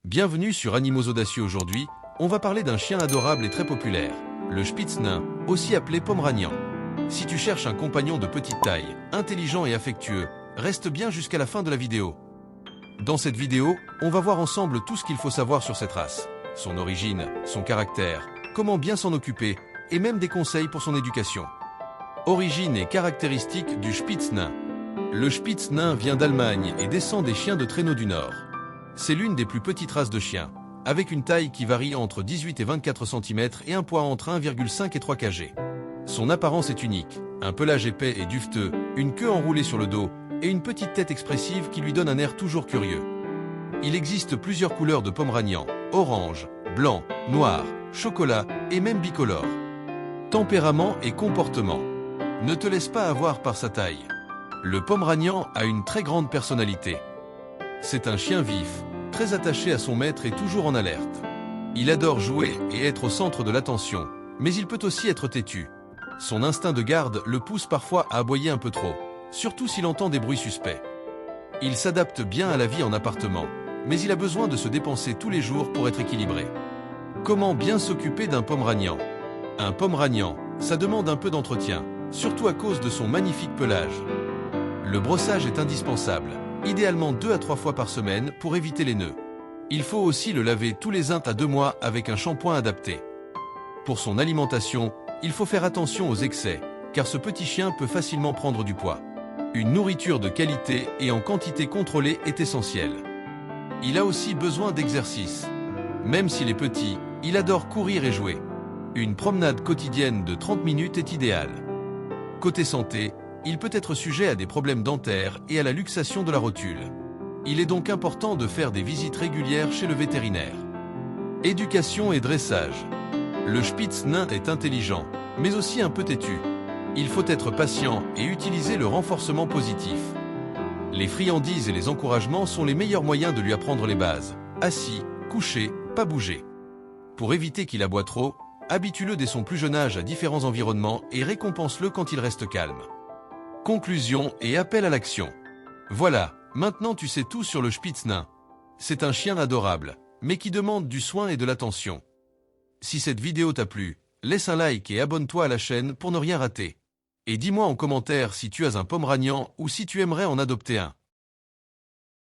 Bienvenue sur Animaux Audacieux. Aujourd'hui, on va parler d'un chien adorable et très populaire, le Spitz nain, aussi appelé Pomeranian. Si tu cherches un compagnon de petite taille, intelligent et affectueux, reste bien jusqu'à la fin de la vidéo. Dans cette vidéo, on va voir ensemble tout ce qu'il faut savoir sur cette race, son origine, son caractère, comment bien s'en occuper, et même des conseils pour son éducation. Origine et caractéristiques du Spitz nain. Le Spitz nain vient d'Allemagne et descend des chiens de traîneau du Nord. C'est l'une des plus petites races de chiens, avec une taille qui varie entre 18 et 24 cm et un poids entre 1,5 et 3 kg. Son apparence est unique, un pelage épais et duveteux, une queue enroulée sur le dos et une petite tête expressive qui lui donne un air toujours curieux. Il existe plusieurs couleurs de Pomeranian, orange, blanc, noir, chocolat et même bicolore. Tempérament et comportement. Ne te laisse pas avoir par sa taille. Le Pomeranian a une très grande personnalité. C'est un chien vif, très attaché à son maître et toujours en alerte. Il adore jouer et être au centre de l'attention, mais il peut aussi être têtu. Son instinct de garde le pousse parfois à aboyer un peu trop, surtout s'il entend des bruits suspects. Il s'adapte bien à la vie en appartement, mais il a besoin de se dépenser tous les jours pour être équilibré. Comment bien s'occuper d'un Pomeranian? Un Pomeranian, ça demande un peu d'entretien, surtout à cause de son magnifique pelage. Le brossage est indispensable, idéalement 2 à 3 fois par semaine pour éviter les nœuds. Il faut aussi le laver tous les 1 à 2 mois avec un shampoing adapté. Pour son alimentation, il faut faire attention aux excès, car ce petit chien peut facilement prendre du poids. Une nourriture de qualité et en quantité contrôlée est essentielle. Il a aussi besoin d'exercice. Même s'il est petit, il adore courir et jouer. Une promenade quotidienne de 30 minutes est idéale. Côté santé, il peut être sujet à des problèmes dentaires et à la luxation de la rotule. Il est donc important de faire des visites régulières chez le vétérinaire. Éducation et dressage. Le Spitz nain est intelligent, mais aussi un peu têtu. Il faut être patient et utiliser le renforcement positif. Les friandises et les encouragements sont les meilleurs moyens de lui apprendre les bases. Assis, couché, pas bouger. Pour éviter qu'il aboie trop, habitue-le dès son plus jeune âge à différents environnements et récompense-le quand il reste calme. Conclusion et appel à l'action. Voilà, maintenant tu sais tout sur le Spitz nain. C'est un chien adorable, mais qui demande du soin et de l'attention. Si cette vidéo t'a plu, laisse un like et abonne-toi à la chaîne pour ne rien rater. Et dis-moi en commentaire si tu as un Pomeranian ou si tu aimerais en adopter un.